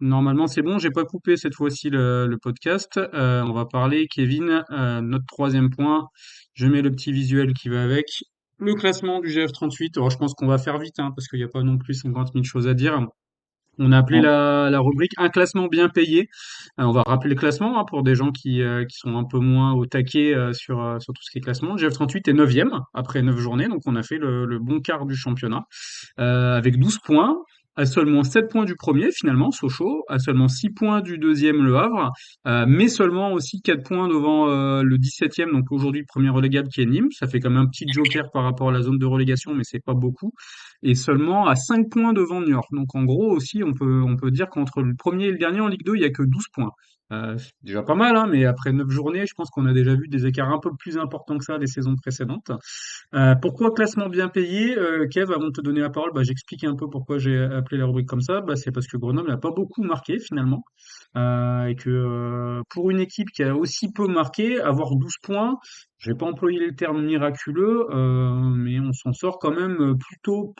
Normalement, c'est bon, j'ai pas coupé cette fois-ci le podcast. On va parler, Kevin, notre troisième point. Je mets le petit visuel qui va avec. Le classement du GF38. Alors, je pense qu'on va faire vite, hein, parce qu'il n'y a pas non plus 50 000 choses à dire. On a appelé Mm. la rubrique un classement bien payé. On va rappeler le classement, hein, pour des gens qui sont un peu moins au taquet sur tout ce qui est classement. Le GF38 est neuvième après 9 journées, donc on a fait le bon quart du championnat avec 12 points, à seulement 7 points du premier, finalement, Sochaux, à seulement 6 points du deuxième, Le Havre, mais seulement aussi 4 points devant le 17e, donc aujourd'hui le premier relégable qui est Nîmes. Ça fait quand même un petit joker par rapport à la zone de relégation, mais c'est pas beaucoup. Et seulement à 5 points devant Niort. Donc en gros aussi, on peut dire qu'entre le premier et le dernier en Ligue 2, il y a que 12 points. C'est déjà pas mal, hein, mais après 9 journées, je pense qu'on a déjà vu des écarts un peu plus importants que ça des saisons précédentes. Pourquoi classement bien payé? Kev, avant de te donner la parole, bah, j'explique un peu pourquoi j'ai appelé la rubrique comme ça. Bah, c'est parce que Grenoble n'a pas beaucoup marqué finalement. Et que pour une équipe qui a aussi peu marqué, avoir 12 points, je vais pas employer le terme miraculeux, mais on s'en sort quand même plutôt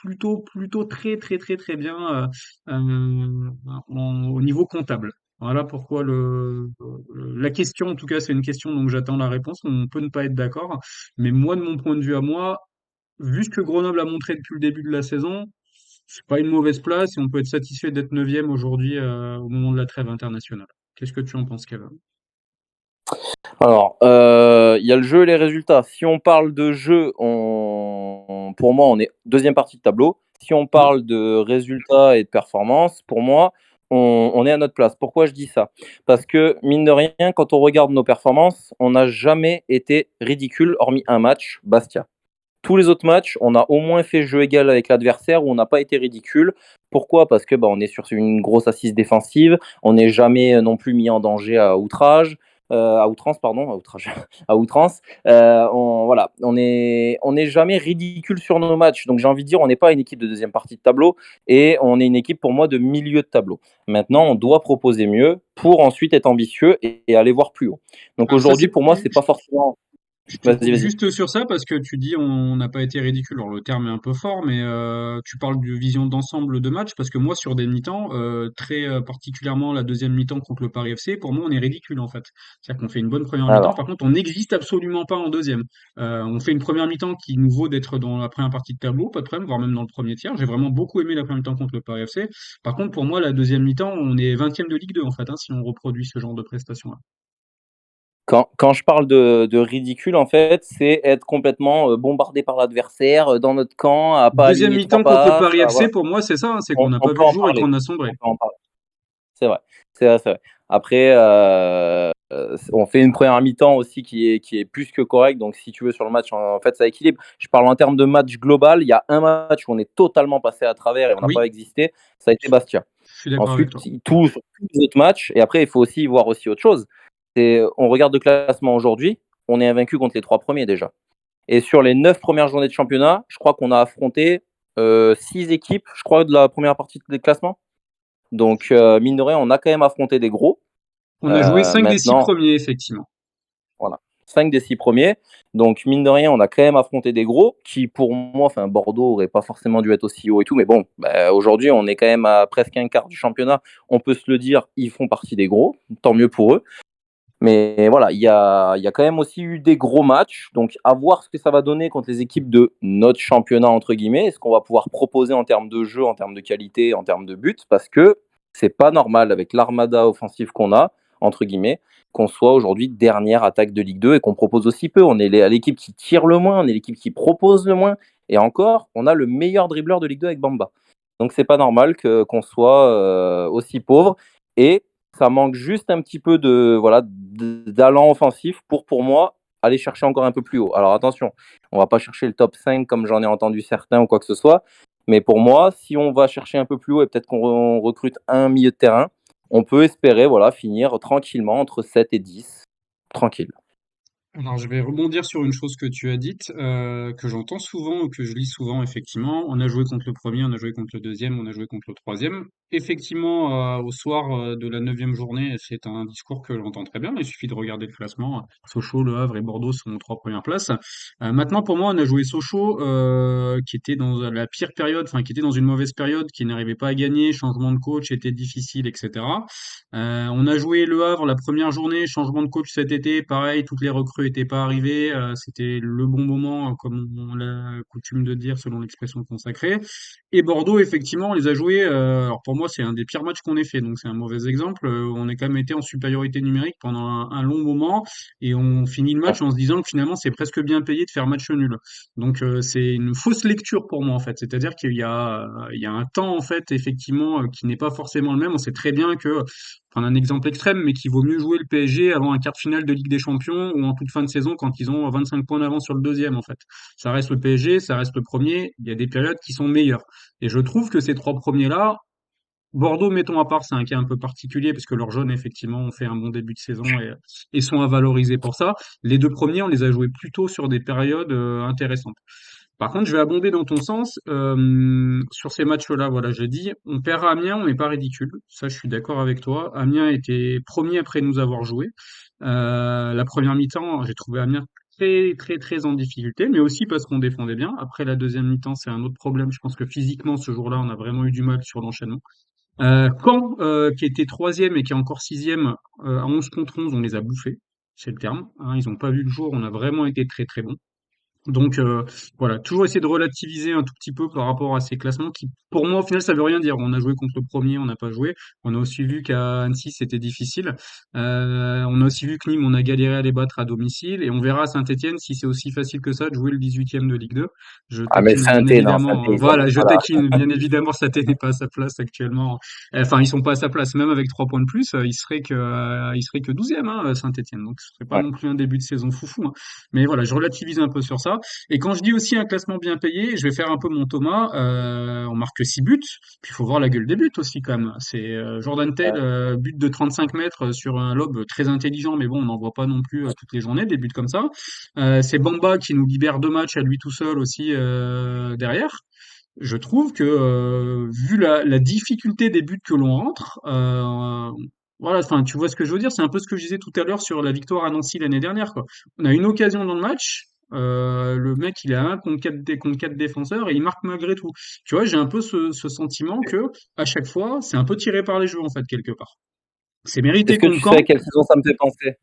très très très très bien au niveau comptable. Voilà pourquoi la question, en tout cas, c'est une question, donc j'attends la réponse. On peut ne pas être d'accord. Mais moi, de mon point de vue à moi, vu ce que Grenoble a montré depuis le début de la saison, c'est pas une mauvaise place et on peut être satisfait d'être neuvième aujourd'hui au moment de la trêve internationale. Qu'est-ce que tu en penses, Kevin? Alors, il y a le jeu et les résultats. Si on parle de jeu, pour moi, on est deuxième partie de tableau. Si on Hmm. parle de résultats et de performance, pour moi, on est à notre place. Pourquoi je dis ça? Parce que, mine de rien, quand on regarde nos performances, on n'a jamais été ridicule, hormis un match, Bastia. Tous les autres matchs, on a au moins fait jeu égal avec l'adversaire où on n'a pas été ridicule. Pourquoi? Parce que on est sur une grosse assise défensive, on n'est jamais non plus mis en danger à outrance, pardon, à outrage, à outrance. Voilà, on n'est jamais ridicule sur nos matchs. Donc j'ai envie de dire, on n'est pas une équipe de deuxième partie de tableau et on est une équipe pour moi de milieu de tableau. Maintenant, on doit proposer mieux pour ensuite être ambitieux et aller voir plus haut. Donc Alors ça, aujourd'hui, c'est, pour moi, c'est pas forcément. je te Vas-y, coupe vas-y. juste sur ça parce que tu dis on n'a pas été ridicule. Alors le terme est un peu fort, mais tu parles de vision d'ensemble de match parce que moi sur des mi-temps, très particulièrement la deuxième mi-temps contre le Paris FC, pour moi on est ridicule en fait. C'est-à-dire qu'on fait une bonne première mi-temps, par Alors. contre on n'existe absolument pas en deuxième. On fait une première mi-temps qui nous vaut d'être dans la première partie de tableau, pas de problème, voire même dans le premier tiers. J'ai vraiment beaucoup aimé la première mi-temps contre le Paris FC. Par contre pour moi la deuxième mi-temps, on est 20e de Ligue 2 en fait, hein, si on reproduit ce genre de prestations-là. Quand je parle de ridicule, en fait, c'est être complètement bombardé par l'adversaire dans notre camp, à pas Deuxième aligner trois mi-temps contre le passes. Paris FC, Voilà. pour moi c'est ça, hein, c'est qu'on n'a On pas peut vu le en jour et parler. qu'on a sombré. On peut en parler. C'est vrai. C'est vrai, c'est vrai. Après, on fait une première mi-temps aussi qui est plus que correcte. Donc, si tu veux, sur le match, en fait, ça équilibre. Je parle en termes de match global. Il y a un match où on est totalement passé à travers et on n'a pas Oui, existé. Ça a été Bastia. je suis d'accord avec Ensuite, toi. sur tous les autres matchs. Et après, il faut aussi voir aussi autre chose. On regarde le classement aujourd'hui. On est invaincu contre les trois premiers déjà. Et sur les 9 premières journées de championnat, je crois qu'on a affronté 6 équipes, je crois, de la première partie des classements. Donc, mine de rien, on a quand même affronté des gros. On a joué 5 des 6 Maintenant, premiers, effectivement. voilà, 5 des 6 premiers. Donc, mine de rien, on a quand même affronté des gros qui, pour moi, enfin, Bordeaux aurait pas forcément dû être aussi haut et tout. Mais bon, aujourd'hui, on est quand même à presque un quart du championnat. On peut se le dire, ils font partie des gros. Tant mieux pour eux. Mais voilà, il y a quand même aussi eu des gros matchs. Donc, à voir ce que ça va donner contre les équipes de notre championnat, entre guillemets. Est-ce qu'on va pouvoir proposer en termes de jeu, en termes de qualité, en termes de buts? Parce que c'est pas normal avec l'armada offensive qu'on a, entre guillemets, qu'on soit aujourd'hui dernière attaque de Ligue 2 et qu'on propose aussi peu. On est l'équipe qui tire le moins, on est l'équipe qui propose le moins. Et encore, on a le meilleur dribbleur de Ligue 2 avec Bamba. Donc, c'est pas normal qu'on soit aussi pauvre. Et ça manque juste un petit peu d'allant offensif pour moi aller chercher encore un peu plus haut. Alors attention, on va pas chercher le top 5 comme j'en ai entendu certains ou quoi que ce soit, mais pour moi, si on va chercher un peu plus haut et peut-être qu'on recrute un milieu de terrain, on peut espérer finir tranquillement entre 7 et 10. Tranquille. Alors, je vais rebondir sur une chose que tu as dite, que j'entends souvent ou que je lis souvent, effectivement. On a joué contre le premier, on a joué contre le deuxième, on a joué contre le troisième. Effectivement, au soir de la neuvième journée, c'est un discours que j'entends très bien. Il suffit de regarder le classement. Sochaux, Le Havre et Bordeaux sont aux trois premières places. Maintenant, pour moi, on a joué Sochaux, qui était dans la pire période, enfin, qui était dans une mauvaise période, qui n'arrivait pas à gagner. Changement de coach était difficile, etc. On a joué Le Havre la première journée, changement de coach cet été, pareil, toutes les recrues étaient pas arrivées, c'était le bon moment, comme on l'a coutume de dire selon l'expression consacrée. Et Bordeaux, effectivement, on les a joués. Alors pour moi, c'est un des pires matchs qu'on ait fait, donc c'est un mauvais exemple. On a quand même été en supériorité numérique pendant un long moment, et on finit le match en se disant que finalement c'est presque bien payé de faire match nul. Donc c'est une fausse lecture pour moi en fait. C'est-à-dire qu'il y a un temps en fait effectivement qui n'est pas forcément le même. On sait très bien que prendre un exemple extrême, mais qu'il vaut mieux jouer le PSG avant un quart de finale de Ligue des Champions ou en toute fin de saison quand ils ont 25 points d'avance sur le deuxième, en fait. Ça reste le PSG, ça reste le premier. Il y a des périodes qui sont meilleures. Et je trouve que ces trois premiers-là, Bordeaux, mettons à part, c'est un cas un peu particulier parce que leurs jeunes, effectivement, ont fait un bon début de saison et sont à valoriser pour ça. Les deux premiers, on les a joués plutôt sur des périodes intéressantes. Par contre, je vais abonder dans ton sens. Sur ces matchs-là, voilà, je dis, on perd à Amiens, on n'est pas ridicule. Ça, je suis d'accord avec toi. Amiens était premier après nous avoir joué. La première mi-temps, j'ai trouvé Amiens très, très, très en difficulté, mais aussi parce qu'on défendait bien. Après la deuxième mi-temps, c'est un autre problème. Je pense que physiquement, ce jour-là, on a vraiment eu du mal sur l'enchaînement. Caen, qui était troisième et qui est encore sixième, à 11 contre 11, on les a bouffés. C'est le terme, hein. Ils n'ont pas vu le jour. On a vraiment été très, très bons. Donc voilà, toujours essayer de relativiser un tout petit peu par rapport à ces classements qui, pour moi, au final, ça veut rien dire. On a joué contre le premier, on n'a pas joué. On a aussi vu qu'à Annecy, c'était difficile. On a aussi vu que Nîmes, on a galéré à les battre à domicile. Et on verra à Saint-Étienne si c'est aussi facile que ça de jouer le 18e de Ligue 2. Je Ah, mais taquine bien Saint-Étienne, non, évidemment, Saint-Étienne, ils ont. voilà, je Voilà. taquine bien évidemment. Saint-Étienne n'est pas à sa place actuellement. Enfin, ils sont pas à sa place. Même avec 3 points de plus, il serait que 12e, hein, Saint-Étienne. Donc ce serait pas Ouais. non plus un début de saison foufou, hein. Mais voilà, je relativise un peu sur ça. Et quand je dis aussi un classement bien payé, je vais faire un peu mon Thomas. On marque 6 buts, puis il faut voir la gueule des buts aussi quand même. C'est Jordan Tell, Ouais. but de 35 mètres sur un lob très intelligent, mais bon, on n'en voit pas non plus toutes les journées, des buts comme ça. C'est Bamba qui nous libère 2 matchs à lui tout seul aussi derrière. Je trouve que vu la difficulté des buts que l'on rentre, voilà, enfin, tu vois ce que je veux dire, c'est un peu ce que je disais tout à l'heure sur la victoire à Nancy l'année dernière, quoi. On a une occasion dans le match, le mec il est à 1 contre 4 défenseurs et il marque malgré tout. Tu vois, j'ai un peu ce sentiment que à chaque fois, c'est un peu tiré par les cheveux en fait quelque part. C'est mérité Est-ce que contre tu sais à Caen. quelle saison ça me fait penser?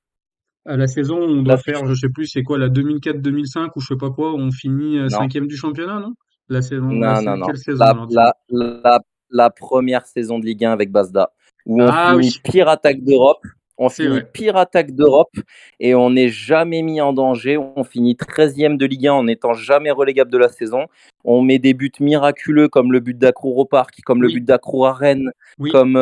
À la saison, on doit Là, faire, je sais plus, c'est quoi, la 2004-2005 ou je sais pas quoi, où on finit non, cinquième du championnat, non? La saison, non, non, non. quelle saison alors, dis-moi? La première saison de Ligue 1 avec Basda, où on Ah oui, finit pire attaque d'Europe. On c'est finit vrai. pire attaque d'Europe et on n'est jamais mis en danger. On finit 13e de Ligue 1 en n'étant jamais relégable de la saison. On met des buts miraculeux comme le but d'Akrou au Parc, comme le but Oui, d'Akrou à Rennes, oui. comme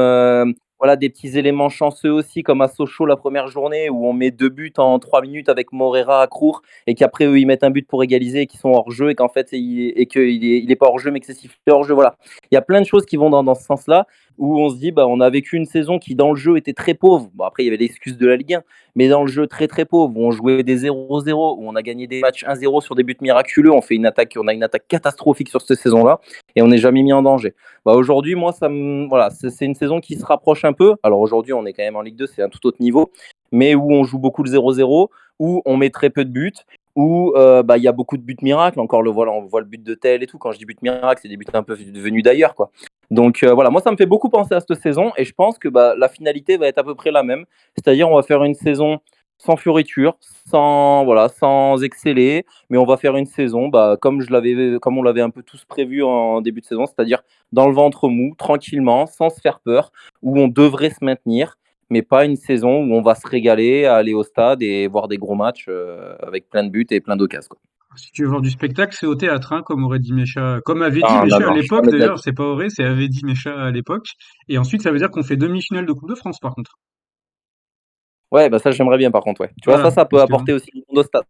voilà, des petits éléments chanceux aussi, comme à Sochaux la première journée où on met 2 buts en 3 minutes avec Morera à Crour et qu'après eux ils mettent un but pour égaliser et qu'ils sont hors jeu et qu'en fait il est pas hors jeu mais que c'est sifflé hors jeu. Voilà, il y a plein de choses qui vont dans ce sens-là où on se dit bah on a vécu une saison qui dans le jeu était très pauvre. Bon après il y avait l'excuse de la Ligue 1, mais dans le jeu très très pauvre où on jouait des 0-0, où on a gagné des matchs 1-0 sur des buts miraculeux. On a une attaque catastrophique sur cette saison-là et on n'est jamais mis en danger. Bah aujourd'hui, moi, voilà, c'est une saison qui se rapproche un peu. Alors aujourd'hui, on est quand même en Ligue 2, c'est un tout autre niveau, mais où on joue beaucoup le 0-0, où on met très peu de buts, où bah, il y a beaucoup de buts miracles. Encore, voilà, on voit le but de Tel et tout. Quand je dis but miracle, c'est des buts un peu venus d'ailleurs, quoi. Donc voilà, moi, ça me fait beaucoup penser à cette saison et je pense que bah, la finalité va être à peu près la même. C'est-à-dire, on va faire une saison sans fioriture, sans exceller, mais on va faire une saison bah, comme on l'avait un peu tous prévu en début de saison, c'est-à-dire dans le ventre mou, tranquillement, sans se faire peur, où on devrait se maintenir, mais pas une saison où on va se régaler à aller au stade et voir des gros matchs avec plein de buts et plein d'occasions, quoi. Si tu veux voir du spectacle, c'est au théâtre, hein, comme aurait dit Mécha, comme avait dit Non, non, Mécha à non, l'époque, jamais de la d'ailleurs, vie. c'est pas vrai, c'est avait dit Mécha à l'époque. Et ensuite, ça veut dire qu'on fait demi-finale de Coupe de France, par contre. Ouais, bah ça j'aimerais bien par contre, ouais. Tu vois, Voilà, ça peut parce que apporter aussi du monde au stade.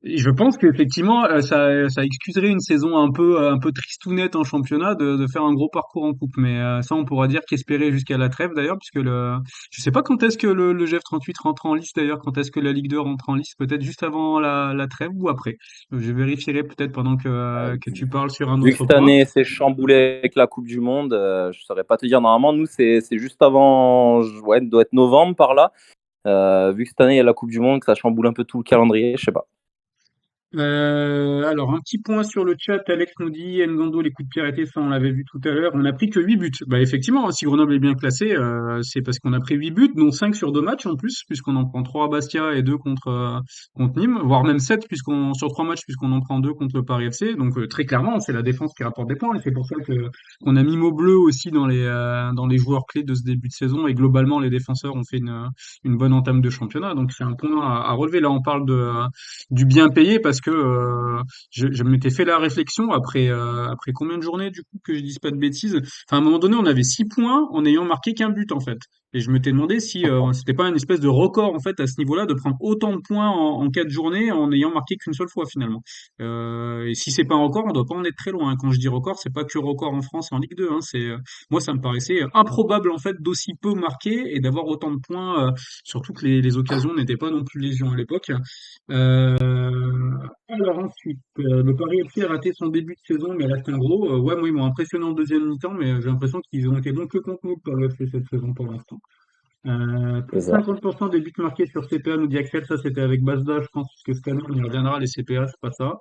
Et je pense qu'effectivement, ça excuserait une saison un peu tristounette en championnat de faire un gros parcours en coupe. Mais ça, on pourra dire qu'espérer jusqu'à la trêve d'ailleurs, puisque je sais pas quand est-ce que le GF38 rentre en lice d'ailleurs, quand est-ce que la Ligue 2 rentre en lice, peut-être juste avant la trêve ou après. Je vérifierai peut-être pendant que tu parles sur un Vu que autre cette point. année c'est chamboulé avec la Coupe du Monde, je saurais pas te dire. Normalement, nous c'est juste avant, ouais, doit être novembre par là. Vu que cette année il y a la Coupe du Monde, que ça chamboule un peu tout le calendrier, je sais pas. Alors, un petit point sur le chat, Alex nous dit N'Gando, les coups de pied arrêtés, ça on l'avait vu tout à l'heure. On a pris que 8 buts. Bah effectivement, si Grenoble est bien classé, c'est parce qu'on a pris 8 buts, dont 5 sur 2 matchs en plus, puisqu'on en prend 3 à Bastia et 2 contre Nîmes, voire même 7 sur 3 matchs, puisqu'on en prend 2 contre le Paris FC. Donc très clairement, c'est la défense qui rapporte des points, et c'est pour ça qu'on a mis mot bleu aussi dans les joueurs clés de ce début de saison, et globalement les défenseurs ont fait une bonne entame de championnat. Donc c'est un point à relever. Là, on parle du bien payé parce que je m'étais fait la réflexion après combien de journées du coup que je dise pas de bêtises. Enfin, à un moment donné, on avait 6 points en ayant marqué qu'un but en fait. Et je m'étais demandé si c'était pas une espèce de record en fait à ce niveau-là de prendre autant de points en 4 journées en ayant marqué qu'une seule fois finalement. Et si c'est pas un record, on doit pas en être très loin, hein. Quand je dis record, c'est pas que record en France et en Ligue 2, hein. Moi ça me paraissait improbable en fait d'aussi peu marquer et d'avoir autant de points, surtout que les occasions n'étaient pas non plus légion à l'époque. Alors ensuite, le Paris FC a raté son début de saison, mais reste un gros. Ouais, moi, ils m'ont impressionné en deuxième mi-temps, mais j'ai l'impression qu'ils ont été bons que contre nous, le Paris FC, cette saison pour l'instant. C'est Plus de ça. 50% des buts marqués sur CPA, nous dit Axel, ça c'était avec Basda, je pense, parce que cette année, on y reviendra, les CPA, c'est pas ça.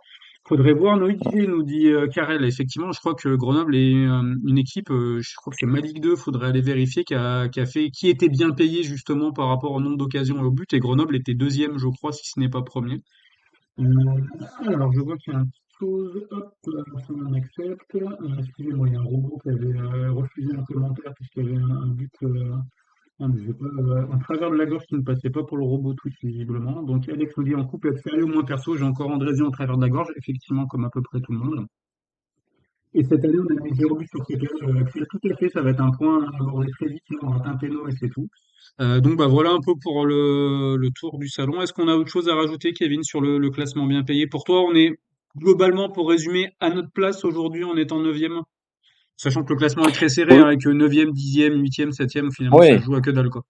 Faudrait voir Noïdji, nous dit Karel. Effectivement, je crois que Grenoble est une équipe, je crois que c'est Malick 2, faudrait aller vérifier, qui était bien payé justement par rapport au nombre d'occasions et au but, et Grenoble était deuxième, je crois, si ce n'est pas premier. Euh, alors, je vois qu'il y a une petite chose. Hop, ça on accepte. Excusez-moi, il y a un robot qui avait refusé un commentaire puisqu'il y avait un but je sais pas, en travers de la gorge qui ne passait pas pour le robot Twitch, visiblement. Donc, Alex nous dit en couple, être sérieux, moins perso. J'ai encore Andrézy en travers de la gorge, effectivement, comme à peu près tout le monde. Et cette année, on a mis 0 but sur CPS. Tout à fait, ça va être un point à aborder très vite. Sinon, on va un péno et c'est tout. Donc bah voilà un peu pour le tour du salon. Est-ce qu'on a autre chose à rajouter, Kevin, sur le classement bien payé? Pour toi, on est globalement, pour résumer, à notre place aujourd'hui, on est en neuvième, sachant que le classement est très serré, Oui, hein, avec neuvième, dixième, huitième, septième, finalement ça se oui. joue à que dalle, quoi.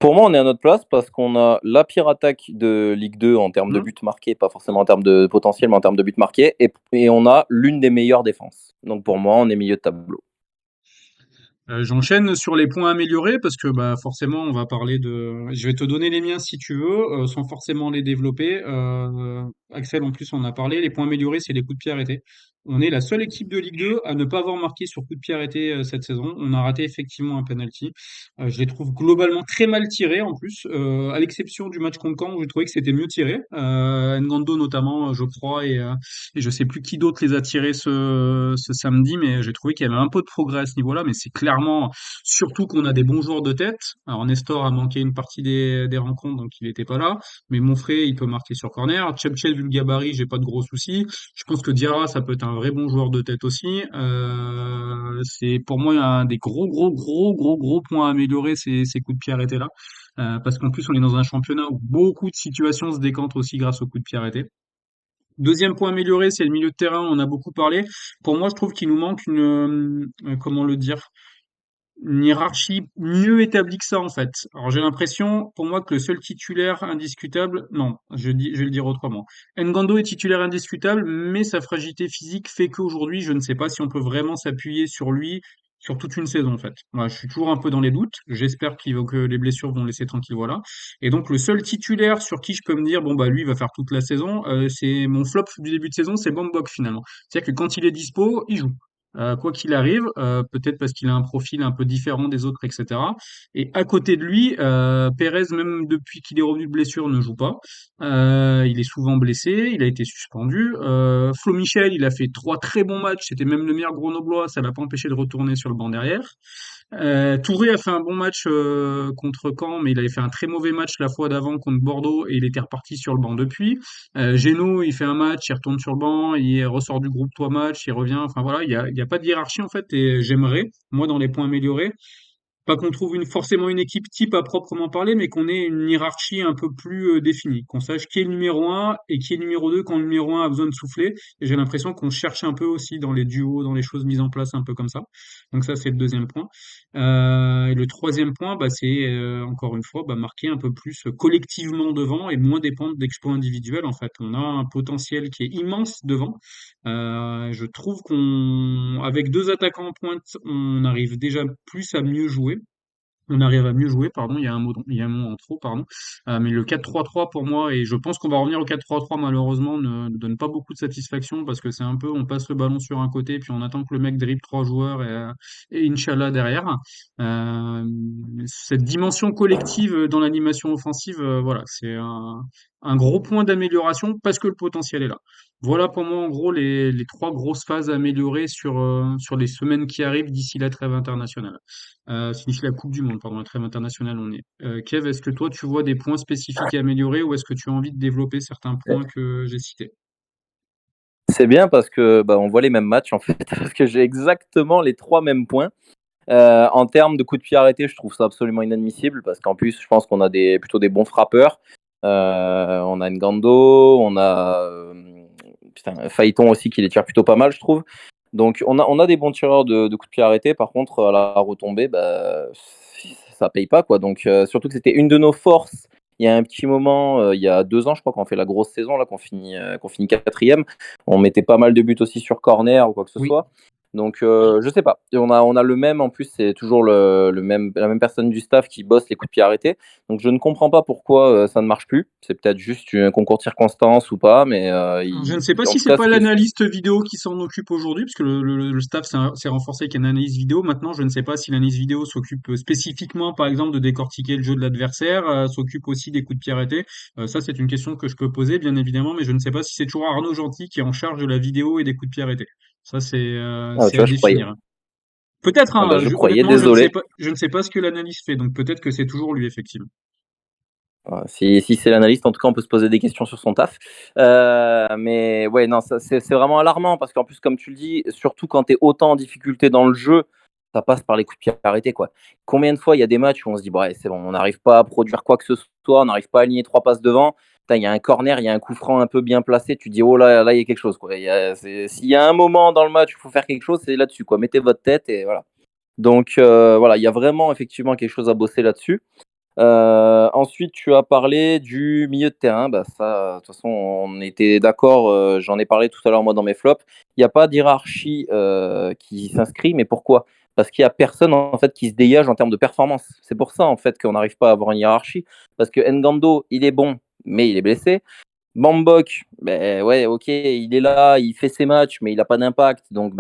Pour moi, on est à notre place parce qu'on a la pire attaque de Ligue 2 en termes de Hmm. buts marqués, pas forcément en termes de potentiel, mais en termes de buts marqués, et on a l'une des meilleures défenses. Donc pour moi, on est milieu de tableau. J'enchaîne sur les points améliorés parce que bah forcément on va parler de. Je vais te donner les miens si tu veux, sans forcément les développer. Axel en plus on a parlé. Les points améliorés c'est les coups de pied arrêtés. On est la seule équipe de Ligue 2 à ne pas avoir marqué sur coup de pied arrêté cette saison. On a raté effectivement un penalty. Je les trouve globalement très mal tirés en plus, à l'exception du match contre Caen où j'ai trouvé que c'était mieux tiré. Ngando notamment, je crois, et je sais plus qui d'autre les a tirés ce samedi, mais j'ai trouvé qu'il y avait un peu de progrès à ce niveau-là. Mais c'est clairement, surtout qu'on a des bons joueurs de tête. Alors Nestor a manqué une partie des rencontres, donc il n'était pas là. Mais Monfrey, il peut marquer sur corner. Chepchel, vu le gabarit, j'ai pas de gros soucis. Je pense que Diarra, ça peut être un vrai bon joueur de tête aussi. C'est pour moi un des gros points à améliorer, ces coups de pied arrêtés là. Parce qu'en plus, on est dans un championnat où beaucoup de situations se décantent aussi grâce aux coups de pied arrêtés. Deuxième point amélioré, c'est le milieu de terrain, on en a beaucoup parlé. Pour moi, je trouve qu'il nous manque comment le dire, une hiérarchie mieux établie que ça, en fait. Alors, j'ai l'impression, pour moi, que le seul titulaire indiscutable, non, je vais le dire autrement. Ngando est titulaire indiscutable, mais sa fragilité physique fait qu'aujourd'hui, je ne sais pas si on peut vraiment s'appuyer sur lui sur toute une saison, en fait. Moi, je suis toujours un peu dans les doutes. J'espère que les blessures vont le laisser tranquille, voilà. Et donc, le seul titulaire sur qui je peux me dire, bon, bah, lui, il va faire toute la saison, c'est mon flop du début de saison, c'est Bambok, finalement. C'est-à-dire que quand il est dispo, il joue. Quoi qu'il arrive, peut-être parce qu'il a un profil un peu différent des autres, etc. Et à côté de lui, Pérez, même depuis qu'il est revenu de blessure, ne joue pas. Il est souvent blessé, il a été suspendu. Flo Michel, il a fait 3 très bons matchs, c'était même le meilleur grenoblois, ça l'a pas empêché de retourner sur le banc derrière. Touré a fait un bon match contre Caen, mais il avait fait un très mauvais match la fois d'avant contre Bordeaux et il était reparti sur le banc depuis. Geno, il fait un match, il retourne sur le banc, il ressort du groupe 3 matchs, il revient. Enfin voilà, il y a pas de hiérarchie en fait et j'aimerais, moi dans les points améliorés, pas qu'on trouve forcément une équipe type à proprement parler, mais qu'on ait une hiérarchie un peu plus définie, qu'on sache qui est le numéro un et qui est le numéro 2 quand le numéro un a besoin de souffler. Et j'ai l'impression qu'on cherche un peu aussi dans les duos, dans les choses mises en place un peu comme ça. Donc ça, c'est le deuxième point. Et le troisième point, bah, c'est encore une fois marquer un peu plus collectivement devant et moins dépendre d'exploits individuels. En fait, on a un potentiel qui est immense devant. Je trouve avec deux attaquants en pointe, on arrive déjà plus à mieux jouer. On arrive à mieux jouer, pardon, il y a un mot en trop, pardon. Mais le 4-3-3 pour moi, et je pense qu'on va revenir au 4-3-3 malheureusement, ne donne pas beaucoup de satisfaction parce que c'est un peu, on passe le ballon sur un côté, puis on attend que le mec dribble trois joueurs et Inch'Allah derrière. Euh, Cette dimension collective dans l'animation offensive, voilà, c'est un gros point d'amélioration parce que le potentiel est là. Voilà pour moi en gros les trois grosses phases à améliorer sur les semaines qui arrivent d'ici la trêve internationale. C'est d'ici la Coupe du Monde, pardon, la trêve internationale on est. Kev, est-ce que toi tu vois des points spécifiques à améliorer ou est-ce que tu as envie de développer certains points que j'ai cités? C'est bien parce que on voit les mêmes matchs en fait, parce que j'ai exactement les trois mêmes points. En termes de coups de pied arrêtés, je trouve ça absolument inadmissible parce qu'en plus, je pense qu'on a plutôt des bons frappeurs. On a Ngando, on a Phaéton aussi qui les tire plutôt pas mal, je trouve. Donc on a des bons tireurs de coups de pied arrêtés. Par contre, à la retombée, ça paye pas quoi. Donc surtout que c'était une de nos forces. Il y a un petit moment, il y a 2 ans, je crois, qu'on fait la grosse saison là, qu'on finit quatrième. On mettait pas mal de buts aussi sur corner ou quoi que ce Oui. soit. Donc, je sais pas. On a le même, en plus, c'est toujours la même personne du staff qui bosse les coups de pied arrêtés. Donc, je ne comprends pas pourquoi ça ne marche plus. C'est peut-être juste un concours de circonstances ou pas, mais Alors, je ne sais pas en si tout c'est cas, pas l'analyste vidéo qui s'en occupe aujourd'hui, puisque le staff s'est renforcé avec une analyse vidéo. Maintenant, je ne sais pas si l'analyse vidéo s'occupe spécifiquement, par exemple, de décortiquer le jeu de l'adversaire, s'occupe aussi des coups de pied arrêtés. Ça, c'est une question que je peux poser, bien évidemment, mais je ne sais pas si c'est toujours Arnaud Gentil qui est en charge de la vidéo et des coups de pied arrêtés. Ça, tu c'est à vois, je croyais. définir. Peut-être, Ah bah, hein, je croyais, honnêtement, désolé. je ne sais pas ce que l'analyse fait, donc peut-être que c'est toujours lui, effectivement. Si c'est l'analyste, en tout cas, on peut se poser des questions sur son taf. Mais ouais, non, ça, c'est vraiment alarmant parce qu'en plus, comme tu le dis, surtout quand tu es autant en difficulté dans le jeu, ça passe par les coups de pied arrêtés, quoi. Combien de fois il y a des matchs où on se dit, ouais, c'est bon, on n'arrive pas à produire quoi que ce soit, on n'arrive pas à aligner 3 passes devant. Putain, il y a un corner, il y a un coup franc un peu bien placé, tu dis, oh là, là, il y a quelque chose, quoi. S'il y a un moment dans le match où il faut faire quelque chose, c'est là-dessus, quoi. Mettez votre tête et voilà. Donc, voilà, il y a vraiment effectivement quelque chose à bosser là-dessus. Ensuite, tu as parlé du milieu de terrain. Bah, ça, de toute façon, on était d'accord. J'en ai parlé tout à l'heure, moi, dans mes flops. Il n'y a pas d'hierarchie qui s'inscrit. Mais pourquoi? Parce qu'il n'y a personne, en fait, qui se dégage en termes de performance. C'est pour ça, en fait, qu'on n'arrive pas à avoir une hiérarchie. Parce que Ngando, il est bon, mais il est blessé. Bambok, ben ouais, ok, il est là, il fait ses matchs, mais il n'a pas d'impact. Donc,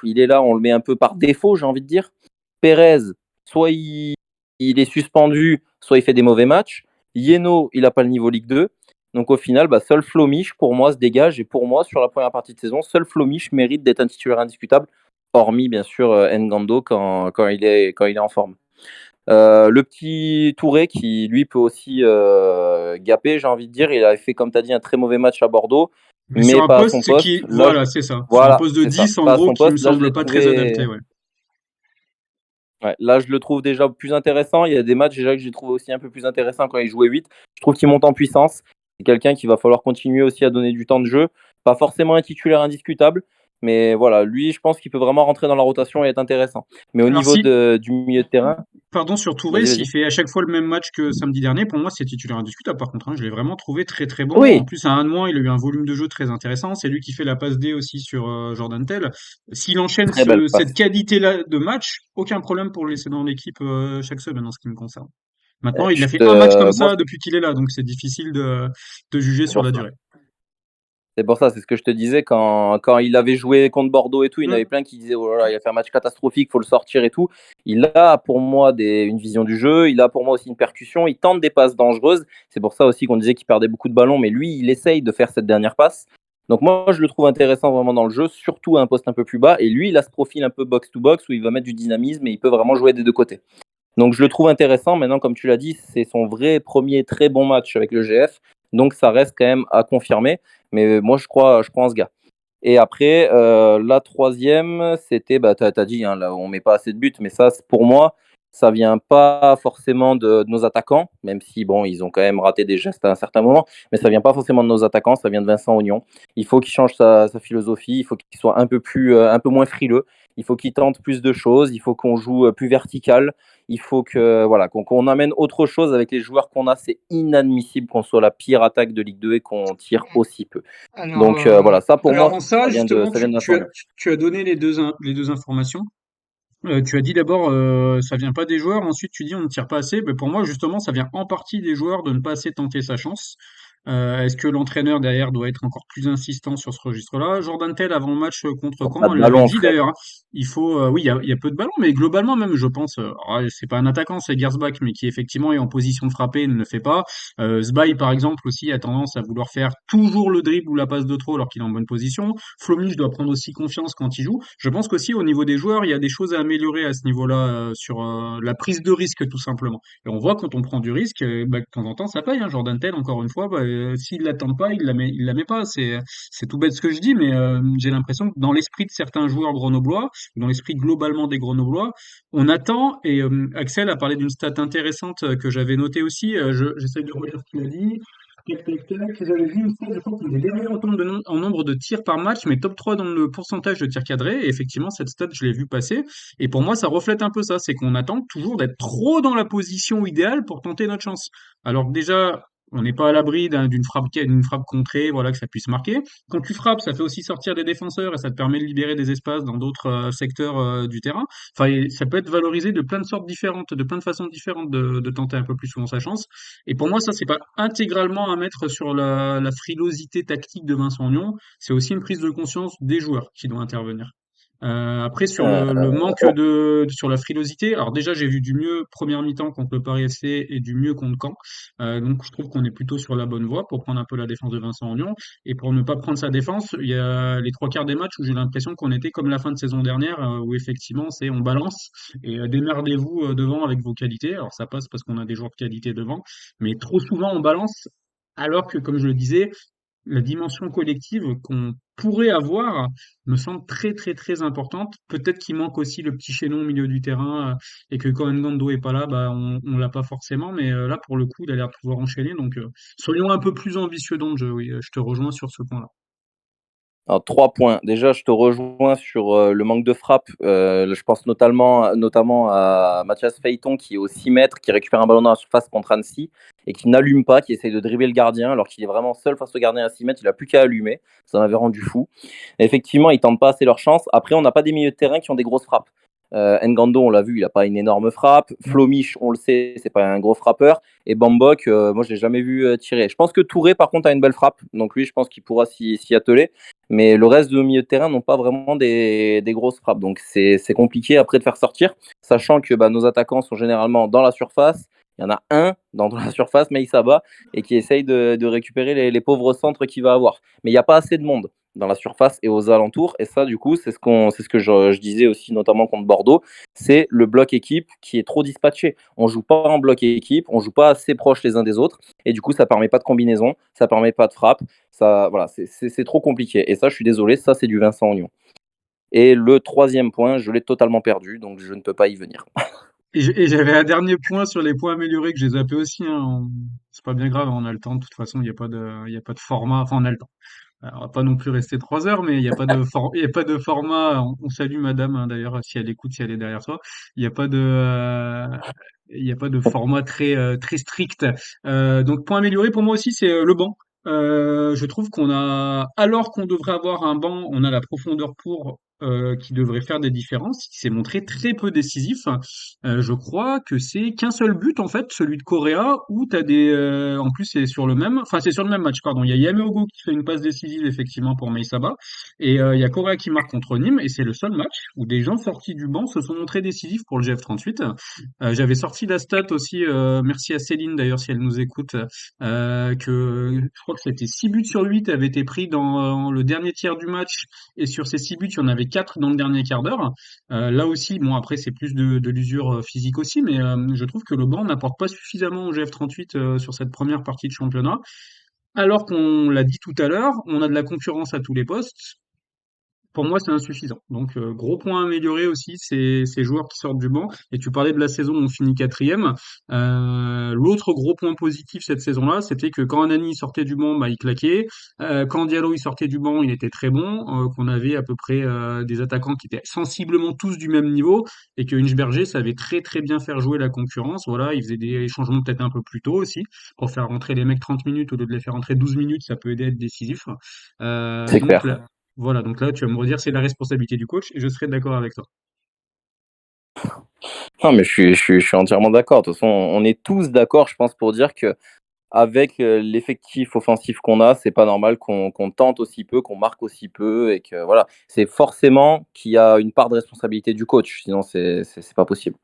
il est là, on le met un peu par défaut, j'ai envie de dire. Pérez, soit il est suspendu, soit il fait des mauvais matchs. Yeno, il n'a pas le niveau Ligue 2. Donc au final, seul Flomich, pour moi, se dégage. Et pour moi, sur la première partie de saison, seul Flomich mérite d'être un titulaire indiscutable, hormis bien sûr Ngando quand il est en forme. Le petit Touré qui, lui, peut aussi gaper, j'ai envie de dire. Il a fait, comme tu as dit, un très mauvais match à Bordeaux, Mais sur mais un pas à son poste poste. voilà, c'est ça. Sur un Voilà, poste de c'est ça. 10, en Pas à gros, son qui me poste. Là, je semble l'ai pas très adapté, trouvé. ouais. Ouais, là, je le trouve déjà plus intéressant. Il y a des matchs déjà que j'ai trouvé aussi un peu plus intéressants quand il jouait 8. Je trouve qu'il monte en puissance. C'est quelqu'un qui va falloir continuer aussi à donner du temps de jeu. Pas forcément un titulaire indiscutable, mais voilà, lui, je pense qu'il peut vraiment rentrer dans la rotation et être intéressant. Mais au Alors niveau si, du milieu de terrain, pardon, sur Touré, vas-y, s'il vas-y. fait à chaque fois le même match que samedi dernier, pour moi, c'est titulaire indiscutable. Par contre, hein, je l'ai vraiment trouvé très très bon. En Oui, plus, à un de moins, il a eu un volume de jeu très intéressant. C'est lui qui fait la passe D aussi sur Jordan Tell. S'il enchaîne très belle cette passe. qualité-là de match, aucun problème pour le laisser dans l'équipe chaque semaine en ce qui me concerne. Maintenant, il a fait un match comme Moi, ça depuis qu'il est là, donc c'est difficile de juger c'est sur pour la ça. durée. C'est pour ça, c'est ce que je te disais quand il avait joué contre Bordeaux et tout, il y en Hmm. avait plein qui disaient oh là là, il a fait un match catastrophique, faut le sortir et tout. Il a pour moi une vision du jeu, il a pour moi aussi une percussion, il tente des passes dangereuses. C'est pour ça aussi qu'on disait qu'il perdait beaucoup de ballons, mais lui, il essaye de faire cette dernière passe. Donc moi, je le trouve intéressant vraiment dans le jeu, surtout à un poste un peu plus bas. Et lui, il a ce profil un peu box-to-box où il va mettre du dynamisme et il peut vraiment jouer des deux côtés. Donc je le trouve intéressant. Maintenant, comme tu l'as dit, c'est son vrai premier très bon match avec le GF. Donc ça reste quand même à confirmer. Mais moi, je crois en ce gars. Et après, la troisième, c'était, tu as dit, hein, là, on met pas assez de buts, mais ça, pour moi, ça vient pas forcément de nos attaquants, même si bon, ils ont quand même raté des gestes à un certain moment, mais ça vient pas forcément de nos attaquants, ça vient de Vincent Aignan. Il faut qu'il change sa philosophie, il faut qu'il soit un peu moins frileux, il faut qu'il tente plus de choses, il faut qu'on joue plus vertical, il faut que voilà qu'on amène autre chose avec les joueurs qu'on a. C'est inadmissible qu'on soit la pire attaque de Ligue 2 et qu'on tire aussi peu. Alors, Donc voilà, ça pour alors moi, en ça, justement, ça vient de Vincent Aignan. tu as donné les deux informations. Tu as dit d'abord, ça vient pas des joueurs, ensuite tu dis on ne tire pas assez. Mais pour moi, justement, ça vient en partie des joueurs de ne pas assez tenter sa chance. Est-ce que l'entraîneur derrière doit être encore plus insistant sur ce registre-là? Jordan Tell, avant le match contre Pas Caen, de l'avait ballon, dit frère. d'ailleurs, hein. Il faut, oui, il y a peu de ballons, mais globalement même, je pense, c'est pas un attaquant, c'est Gersbach, mais qui effectivement est en position de frapper, ne le fait pas. Sbaï, par exemple, aussi a tendance à vouloir faire toujours le dribble ou la passe de trop alors qu'il est en bonne position. Flomich doit prendre aussi confiance quand il joue. Je pense qu'aussi au niveau des joueurs, il y a des choses à améliorer à ce niveau-là, sur la prise de risque tout simplement. Et on voit quand on prend du risque, bah, de temps en temps ça paye, hein. Jordan Tell, encore une fois, bah, s'il l'attend pas, il la met pas. C'est tout bête ce que je dis, mais j'ai l'impression que dans l'esprit de certains joueurs grenoblois, dans l'esprit globalement des grenoblois, on attend. Et Axel a parlé d'une stat intéressante que j'avais notée aussi. J'essaie de relire ce qu'il a dit. Tac, tac, tac. J'avais vu une stat, je crois qu'on est dernier en nombre de tirs par match, mais top 3 dans le pourcentage de tirs cadrés. Et effectivement, cette stat, je l'ai vu passer. Et pour moi, ça reflète un peu ça. C'est qu'on attend toujours d'être trop dans la position idéale pour tenter notre chance. Alors que déjà, on n'est pas à l'abri d'une frappe contrée, voilà, que ça puisse marquer. Quand tu frappes, ça fait aussi sortir des défenseurs et ça te permet de libérer des espaces dans d'autres secteurs du terrain. Enfin, et ça peut être valorisé de plein de sortes différentes, de plein de façons différentes de tenter un peu plus souvent sa chance. Et pour moi, ça, c'est pas intégralement à mettre sur la frilosité tactique de Vincent Lyon. C'est aussi une prise de conscience des joueurs qui doit intervenir. Après, sur le manque sur la frilosité, alors déjà, j'ai vu du mieux première mi-temps contre le Paris FC et du mieux contre Caen. Donc, je trouve qu'on est plutôt sur la bonne voie pour prendre un peu la défense de Vincent Aignan. Et pour ne pas prendre sa défense, il y a les trois quarts des matchs où j'ai l'impression qu'on était comme la fin de saison dernière, où effectivement, c'est on balance et démerdez-vous devant avec vos qualités. Alors, ça passe parce qu'on a des joueurs de qualité devant, mais trop souvent, on balance. Alors que, comme je le disais, la dimension collective qu'on pourrait avoir me semble très très très importante. Peut-être qu'il manque aussi le petit chaînon au milieu du terrain et que quand Ngando est pas là, bah on l'a pas forcément. Mais là pour le coup, il a l'air de pouvoir enchaîner. Donc soyons un peu plus ambitieux dans le jeu. Oui, je te rejoins sur ce point-là. Alors, 3 points. Déjà, je te rejoins sur le manque de frappe. Je pense notamment à Mathias Phaéton qui est au 6 mètres, qui récupère un ballon dans la surface contre Annecy et qui n'allume pas, qui essaye de dribbler le gardien alors qu'il est vraiment seul face au gardien à 6 mètres. Il n'a plus qu'à allumer. Ça m'avait rendu fou. Et effectivement, ils ne tentent pas assez leur chance. Après, on n'a pas des milieux de terrain qui ont des grosses frappes. Ngando, on l'a vu, il n'a pas une énorme frappe. Flomich, on le sait, c'est pas un gros frappeur. Et Bambok, moi, je l'ai jamais vu tirer. Je pense que Touré, par contre, a une belle frappe. Donc lui, je pense qu'il pourra s'y atteler. Mais le reste de nos milieux de terrain n'ont pas vraiment des grosses frappes. Donc c'est compliqué après de faire sortir, sachant que bah, nos attaquants sont généralement dans la surface. Il y en a un dans la surface, Meïsaba, et qui essaye de récupérer les pauvres centres qu'il va avoir. Mais il n'y a pas assez de monde dans la surface et aux alentours. Et ça, du coup, c'est ce que je disais aussi, notamment contre Bordeaux, c'est le bloc équipe qui est trop dispatché. On joue pas en bloc équipe, on joue pas assez proches les uns des autres, et du coup, ça permet pas de combinaison, ça permet pas de frappe. Ça, voilà, c'est trop compliqué. Et ça, je suis désolé, ça, c'est du Vincent Oignon. Et le troisième point, je l'ai totalement perdu, donc je ne peux pas y venir. Et j'avais un dernier point sur les points améliorés que j'ai zappé aussi, hein. C'est pas bien grave, on a le temps. De toute façon, il y a pas de format. Enfin, on a le temps. On va pas non plus rester 3 heures, mais il y a pas de format. On salue Madame, hein, d'ailleurs, si elle écoute, si elle est derrière toi. Il n'y a pas de, il y a pas de format très strict. Donc, point amélioré pour moi aussi, c'est le banc. Je trouve qu'on a, alors qu'on devrait avoir un banc, on a la profondeur pour qui devrait faire des différences. Il s'est montré très peu décisif. Je crois que c'est qu'un seul but en fait, celui de Correa, où t'as des, en plus c'est sur le même, enfin c'est sur le même match, pardon. Il y a Yameogo qui fait une passe décisive effectivement pour Meïsaba, et il y a Correa qui marque contre Nîmes, et c'est le seul match où des gens sortis du banc se sont montrés décisifs pour le GF38. J'avais sorti la stat aussi, merci à Céline d'ailleurs si elle nous écoute, que je crois que c'était 6 buts sur 8 avaient été pris dans le dernier tiers du match, et sur ces 6 buts, il y en avait 4 dans le dernier quart d'heure. Là aussi, bon après c'est plus de l'usure physique aussi, mais je trouve que le banc n'apporte pas suffisamment au GF38 sur cette première partie de championnat. Alors qu'on l'a dit tout à l'heure, on a de la concurrence à tous les postes. pour moi, c'est insuffisant. Donc, gros point à améliorer aussi, c'est ces joueurs qui sortent du banc. Et tu parlais de la saison où on finit quatrième. L'autre gros point positif cette saison-là, c'était que quand Anani sortait du banc, bah, il claquait. Quand Diallo il sortait du banc, il était très bon. Qu'on avait à peu près des attaquants qui étaient sensiblement tous du même niveau. Et que Berger savait très très bien faire jouer la concurrence. Voilà, il faisait des changements peut-être un peu plus tôt aussi. Pour faire rentrer les mecs 30 minutes au lieu de les faire rentrer 12 minutes, ça peut aider à être décisif. C'est Donc clair. là, voilà, donc là, tu vas me redire, c'est la responsabilité du coach et je serai d'accord avec toi. Non, mais je suis entièrement d'accord. De toute façon, on est tous d'accord, je pense, pour dire que avec l'effectif offensif qu'on a, c'est pas normal qu'on tente aussi peu, qu'on marque aussi peu, et que voilà, c'est forcément qu'il y a une part de responsabilité du coach. Sinon, c'est pas possible.